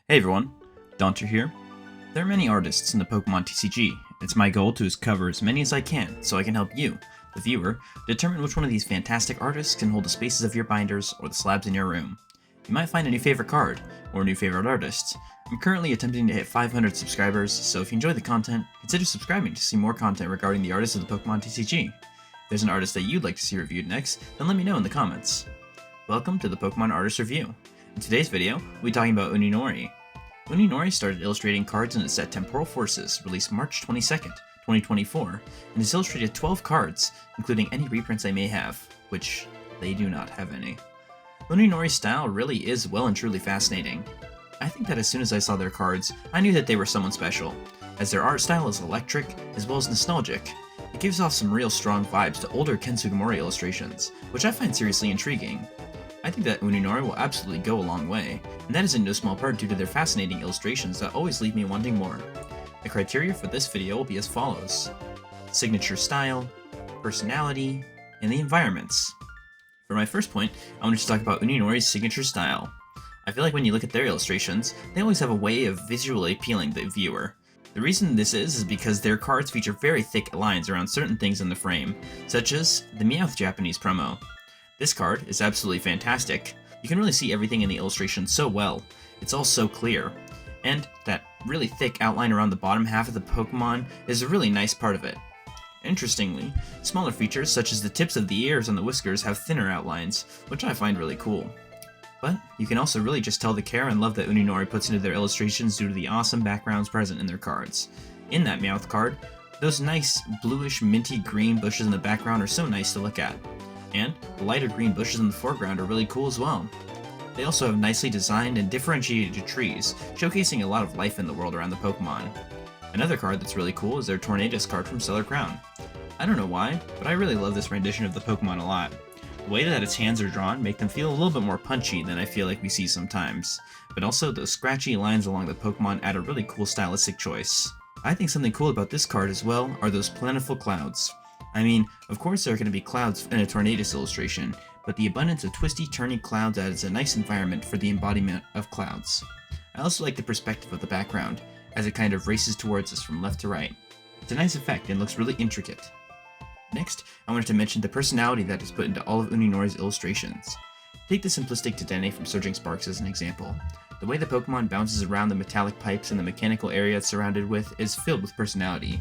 Hey everyone, Daunter here. There are many artists in the Pokemon TCG. It's my goal to cover as many as I can so I can help you, the viewer, determine which one of these fantastic artists can hold the spaces of your binders or the slabs in your room. You might find a new favorite card, or a new favorite artist. I'm currently attempting to hit 500 subscribers, so if you enjoy the content, consider subscribing to see more content regarding the artists of the Pokemon TCG. If there's an artist that you'd like to see reviewed next, then let me know in the comments. Welcome to the Pokemon Artist Review. In today's video, we'll be talking about Uninori. Uninori started illustrating cards in the set Temporal Forces, released March 22nd, 2024, and has illustrated 12 cards, including any reprints I may have, which they do not have any. Uninori's style really is well and truly fascinating. I think that as soon as I saw their cards, I knew that they were someone special, as their art style is electric as well as nostalgic. It gives off some real strong vibes to older Ken Sugimori illustrations, which I find seriously intriguing. I think that Uninori will absolutely go a long way, and that is in no small part due to their fascinating illustrations that always leave me wanting more. The criteria for this video will be as follows: signature style, personality, and the environments. For my first point, I wanted to talk about Uninori's signature style. I feel like when you look at their illustrations, they always have a way of visually appealing the viewer. The reason this is because their cards feature very thick lines around certain things in the frame, such as the Meowth Japanese promo. This card is absolutely fantastic. You can really see everything in the illustration so well. It's all so clear. And that really thick outline around the bottom half of the Pokemon is a really nice part of it. Interestingly, smaller features such as the tips of the ears and the whiskers have thinner outlines, which I find really cool. But you can also really just tell the care and love that Uninori puts into their illustrations due to the awesome backgrounds present in their cards. In that Meowth card, those nice bluish minty green bushes in the background are so nice to look at. And the lighter green bushes in the foreground are really cool as well. They also have nicely designed and differentiated trees, showcasing a lot of life in the world around the Pokemon. Another card that's really cool is their Tornadus card from Stellar Crown. I don't know why, but I really love this rendition of the Pokemon a lot. The way that its hands are drawn make them feel a little bit more punchy than I feel like we see sometimes, but also those scratchy lines along the Pokemon add a really cool stylistic choice. I think something cool about this card as well are those plentiful clouds. I mean, of course there are going to be clouds in a Tornadus illustration, but the abundance of twisty, turny clouds adds a nice environment for the embodiment of clouds. I also like the perspective of the background, as it kind of races towards us from left to right. It's a nice effect and looks really intricate. Next, I wanted to mention the personality that is put into all of Uninori's illustrations. Take the simplistic Dedenne from Surging Sparks as an example. The way the Pokemon bounces around the metallic pipes and the mechanical area it's surrounded with is filled with personality.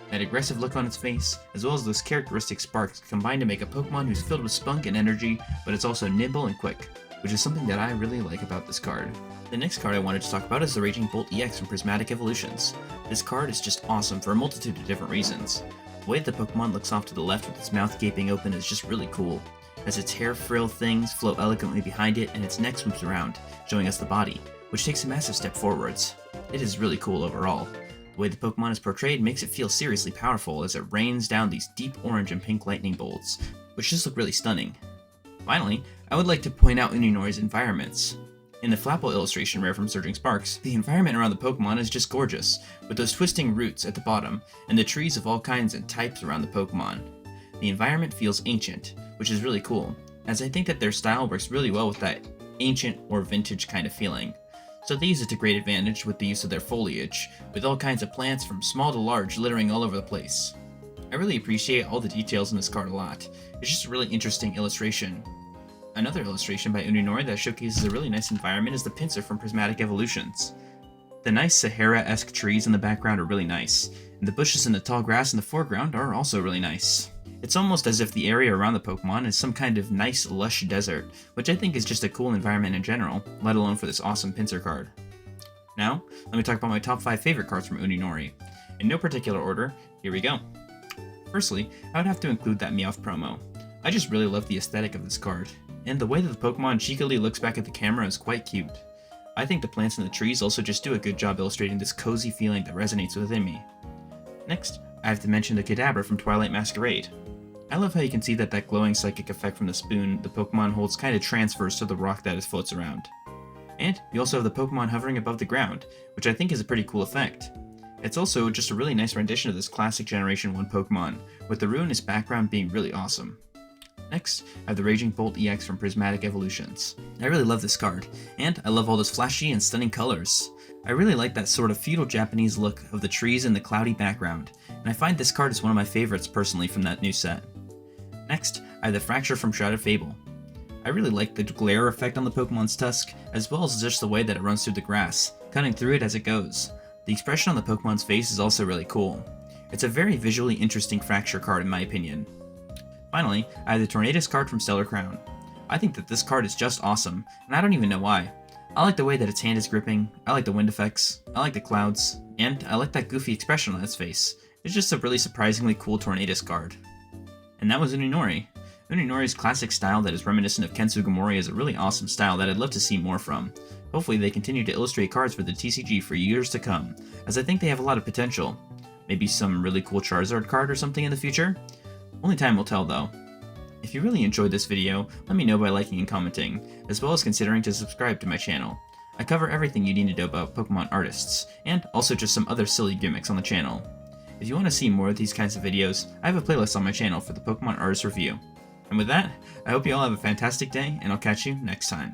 That aggressive look on its face, as well as those characteristic sparks, combine to make a Pokemon who's filled with spunk and energy, but it's also nimble and quick, which is something that I really like about this card. The next card I wanted to talk about is the Raging Bolt EX from Prismatic Evolutions. This card is just awesome for a multitude of different reasons. The way the Pokemon looks off to the left with its mouth gaping open is just really cool, as its hair frill things flow elegantly behind it and its neck swoops around, showing us the body, which takes a massive step forwards. It is really cool overall. The way the Pokemon is portrayed makes it feel seriously powerful as it rains down these deep orange and pink lightning bolts, which just look really stunning. Finally, I would like to point out Uninori's environments. In the Flapple illustration rare from Surging Sparks, the environment around the Pokemon is just gorgeous, with those twisting roots at the bottom, and the trees of all kinds and types around the Pokemon. The environment feels ancient, which is really cool, as I think that their style works really well with that ancient or vintage kind of feeling. So they use it to great advantage with the use of their foliage, with all kinds of plants from small to large littering all over the place. I really appreciate all the details in this card a lot. It's just a really interesting illustration. Another illustration by Uninori that showcases a really nice environment is the Pinsir from Prismatic Evolutions. The nice Sahara-esque trees in the background are really nice, and the bushes and the tall grass in the foreground are also really nice. It's almost as if the area around the Pokemon is some kind of nice, lush desert, which I think is just a cool environment in general, let alone for this awesome Pinsir card. Now, let me talk about my top 5 favorite cards from Uninori. In no particular order, here we go. Firstly, I would have to include that Meowth promo. I just really love the aesthetic of this card, and the way that the Pokemon cheekily looks back at the camera is quite cute. I think the plants and the trees also just do a good job illustrating this cozy feeling that resonates within me. Next, I have to mention the Kadabra from Twilight Masquerade. I love how you can see that glowing psychic effect from the spoon the Pokemon holds kind of transfers to the rock that it floats around. And you also have the Pokemon hovering above the ground, which I think is a pretty cool effect. It's also just a really nice rendition of this classic Generation 1 Pokemon, with the ruinous background being really awesome. Next, I have the Raging Bolt EX from Prismatic Evolutions. I really love this card, and I love all those flashy and stunning colors. I really like that sort of feudal Japanese look of the trees and the cloudy background, and I find this card is one of my favorites personally from that new set. Next, I have the Fracture from Shrouded Fable. I really like the glare effect on the Pokemon's tusk, as well as just the way that it runs through the grass, cutting through it as it goes. The expression on the Pokemon's face is also really cool. It's a very visually interesting Fracture card in my opinion. Finally, I have the Tornadus card from Stellar Crown. I think that this card is just awesome, and I don't even know why. I like the way that its hand is gripping, I like the wind effects, I like the clouds, and I like that goofy expression on its face. It's just a really surprisingly cool Tornadus card. And that was Uninori. Uninori's classic style that is reminiscent of Ken Sugimori is a really awesome style that I'd love to see more from. Hopefully they continue to illustrate cards for the TCG for years to come, as I think they have a lot of potential. Maybe some really cool Charizard card or something in the future? Only time will tell though. If you really enjoyed this video, let me know by liking and commenting, as well as considering to subscribe to my channel. I cover everything you need to know about Pokemon artists, and also just some other silly gimmicks on the channel. If you want to see more of these kinds of videos, I have a playlist on my channel for the Pokemon Artist Review. And with that, I hope you all have a fantastic day, and I'll catch you next time.